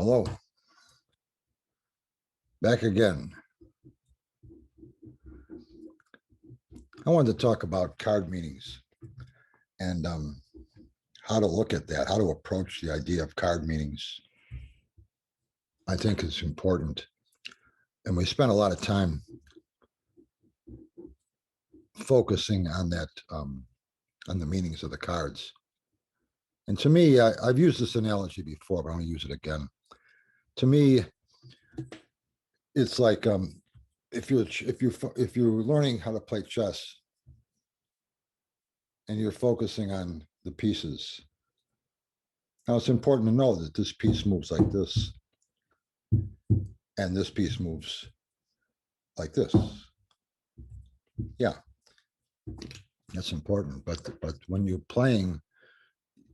Hello, back again. I wanted to talk about card meanings and how to look at that, how to approach the idea of card meanings. I think it's important. And we spent a lot of time focusing on that, on the meanings of the cards. And to me, I've used this analogy before, but I'm going to use it again. To me, it's like if you're learning how to play chess and you're focusing on the pieces. Now it's important to know that this piece moves like this, and this piece moves like this. Yeah, that's important. But when you're playing,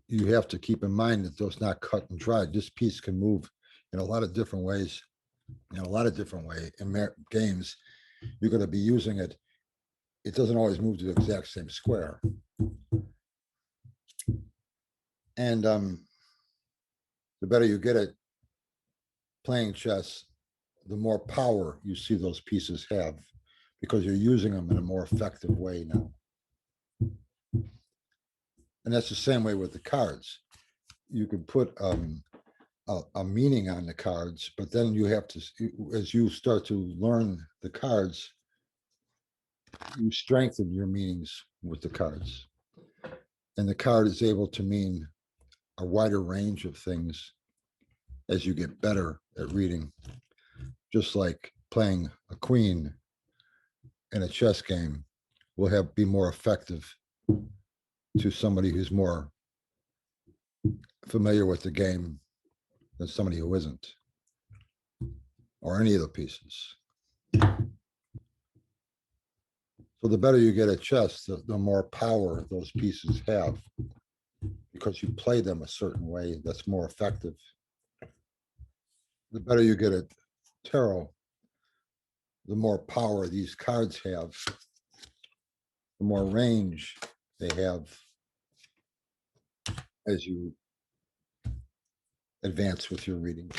you have to keep in mind that those not cut and dried. This piece can move in a lot of different ways. In games, you're going to be using it. It doesn't always move to the exact same square. And the better you get at playing chess, the more power you see those pieces have because you're using them in a more effective way now. And that's the same way with the cards. You could put a meaning on the cards, but then you have to, as you start to learn the cards, you strengthen your meanings with the cards. And the card is able to mean a wider range of things as you get better at reading. Just like playing a queen in a chess game will be more effective to somebody who's more familiar with the game than somebody who isn't, or any of the pieces. So the better you get at chess, the more power those pieces have because you play them a certain way that's more effective. The better you get at tarot, the more power these cards have, the more range they have as you advance with your readings.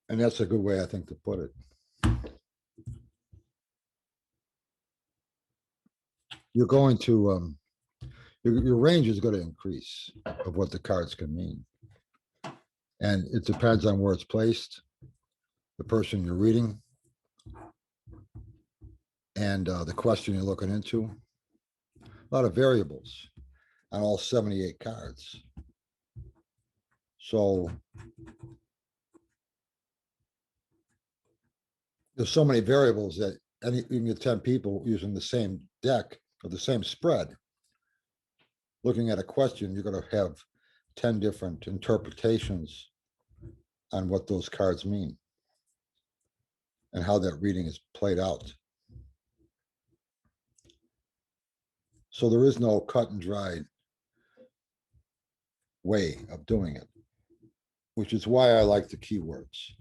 And that's a good way, I think, to put it. You're going to, your range is going to increase of what the cards can mean. And it depends on where it's placed, the person you're reading, and the question you're looking into. A lot of variables on all 78 cards. So there's so many variables that you can get 10 people using the same deck or the same spread. Looking at a question, you're going to have 10 different interpretations on what those cards mean and how that reading is played out. So there is no cut and dried way of doing it, which is why I like the keywords.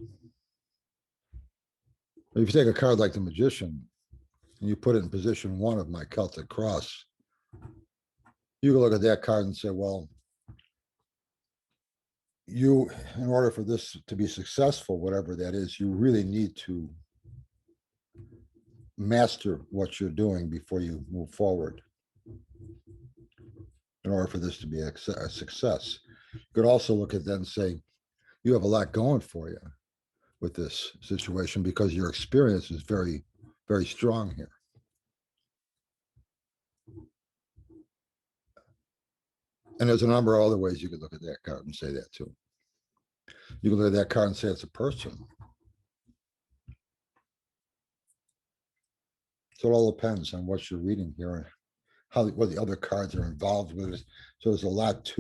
If you take a card like the Magician and you put it in position 1 of my Celtic Cross, you can look at that card and say, well, in order for this to be successful, whatever that is, you really need to master what you're doing before you move forward in order for this to be a success. You could also look at that and say, you have a lot going for you with this situation because your experience is very, very strong here. And there's a number of other ways you could look at that card and say that too. You can look at that card and say it's a person. So it all depends on what you're reading here and what the other cards are involved with it. So there's a lot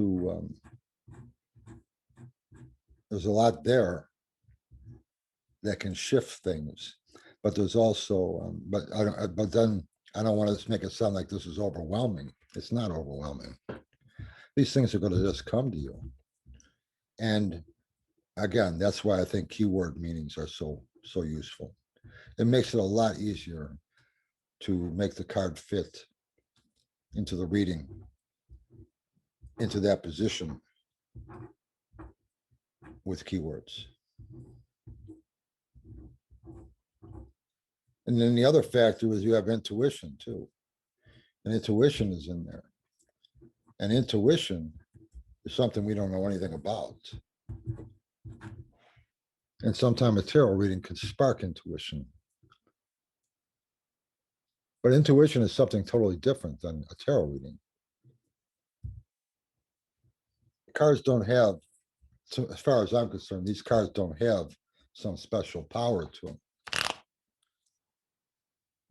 there's a lot there that can shift things, but there's also, but then I don't want to make it sound like this is overwhelming. It's not overwhelming. These things are going to just come to you. And again, that's why I think keyword meanings are so useful. It makes it a lot easier to make the card fit into the reading, into that position. with keywords. And then the other factor is you have intuition too. And intuition is in there. And intuition is something we don't know anything about. And sometimes a tarot reading can spark intuition. But intuition is something totally different than a tarot reading. Cards don't have, so as far as I'm concerned, these cards don't have some special power to them.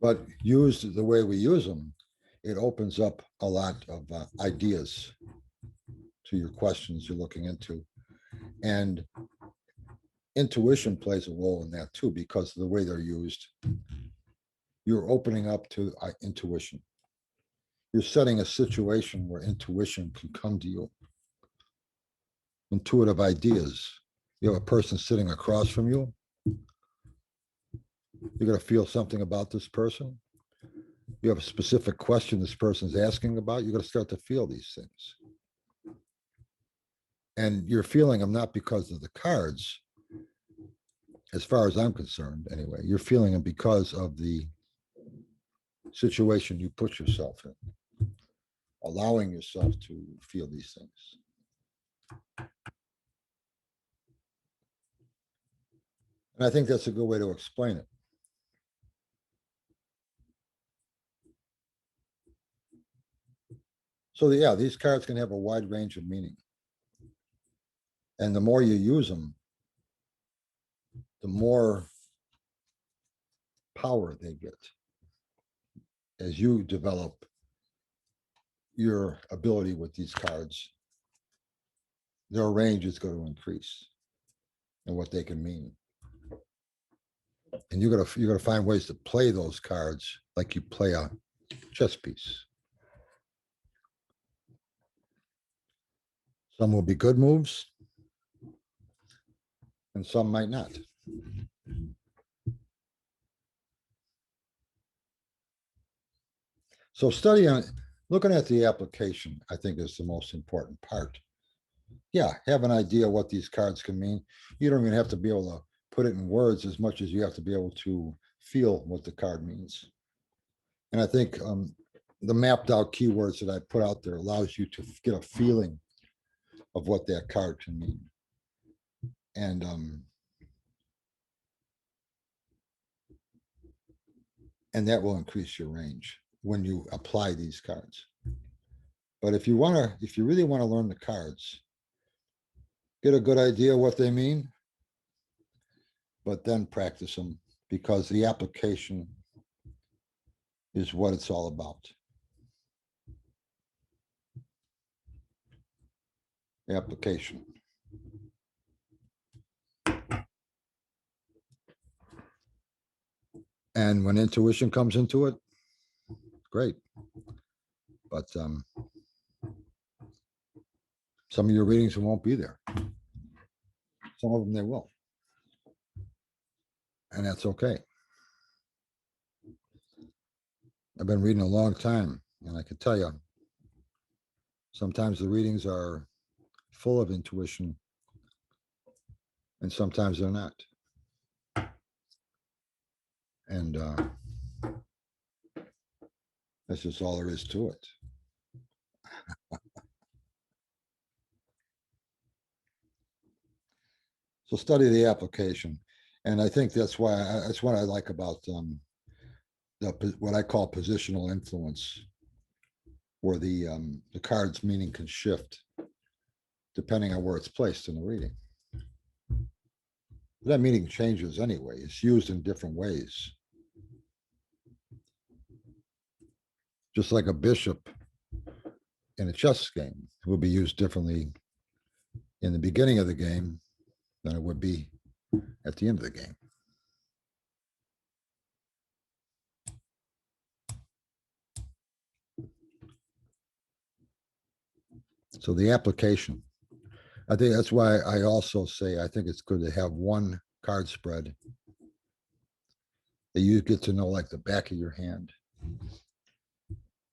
But used the way we use them, it opens up a lot of ideas to your questions you're looking into. And intuition plays a role in that too, because of the way they're used. You're opening up to intuition. You're setting a situation where intuition can come to you. Intuitive ideas. You have a person sitting across from you. You're going to feel something about this person. You have a specific question this person's asking about. You're going to start to feel these things. And you're feeling them not because of the cards, as far as I'm concerned, anyway. You're feeling them because of the situation you put yourself in, allowing yourself to feel these things. And I think that's a good way to explain it. So yeah, these cards can have a wide range of meaning. And the more you use them, the more power they get as you develop your ability with these cards. Their range is going to increase and what they can mean. And you're gonna find ways to play those cards like you play a chess piece. Some will be good moves, and some might not. So looking at the application, I think is the most important part. Yeah, have an idea what these cards can mean. You don't even have to be able to put it in words as much as you have to be able to feel what the card means. And I think the mapped out keywords that I put out there allows you to get a feeling of what that card can mean. And that will increase your range when you apply these cards. But if you really want to learn the cards, get a good idea what they mean, but then practice them, because the application is what it's all about. Application. And when intuition comes into it, great. But some of your readings won't be there. Some of them they will. And that's okay. I've been reading a long time, and I can tell you, sometimes the readings are full of intuition, and sometimes they're not. And that's just all there is to it. So study the application. And I think that's what I like about what I call positional influence, where the card's meaning can shift depending on where it's placed in the reading. That meaning changes anyway. It's used in different ways. Just like a bishop in a chess game will be used differently in the beginning of the game than it would be at the end of the game. So the application, I think that's why I also say I think it's good to have one card spread that you get to know like the back of your hand.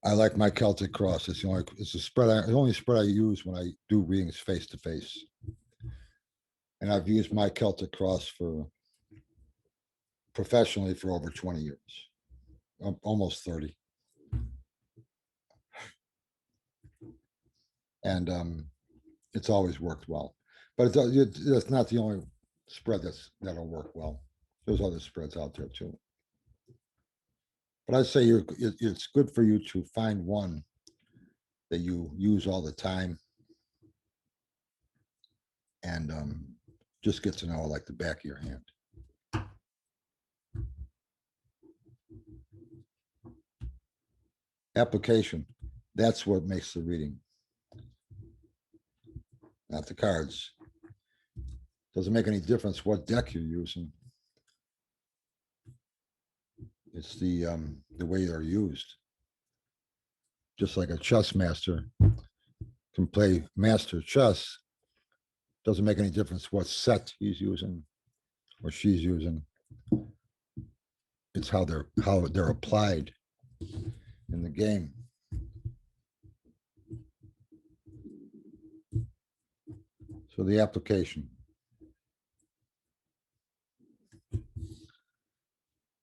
I like my Celtic cross. It's the only spread the only spread I use when I do readings face to face. And I've used my Celtic cross for professionally for over 20 years, almost 30. And it's always worked well. But it's not the only spread that'll work well. There's other spreads out there too. But I'd say it's good for you to find one that you use all the time and just get to know like the back of your hand. Application, that's what makes the reading, not the cards. Doesn't make any difference what deck you're using. It's the way they're used. Just like a chess master can play master chess, doesn't make any difference what set he's using or she's using. It's how they're applied in the game. So the application.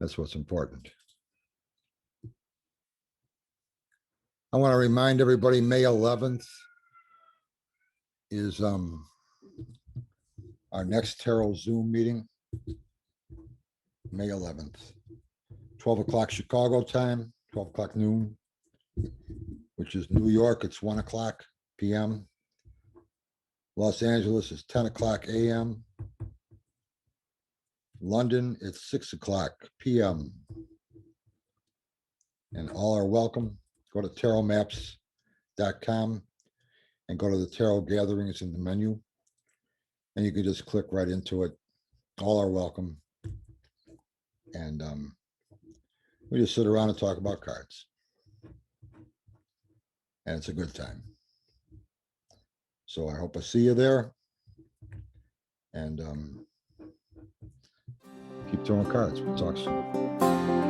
That's what's important. I want to remind everybody May 11th is our next Tarot Zoom meeting. May 11th, 12 o'clock Chicago time, 12 o'clock noon, which is New York, it's 1 o'clock p.m. Los Angeles is 10 o'clock a.m. London, it's 6 o'clock p.m. And all are welcome. Go to tarotmaps.com and go to the tarot gatherings in the menu. And you can just click right into it. All are welcome. And we just sit around and talk about cards. And it's a good time. So I hope I see you there. And keep throwing cards. We'll talk soon.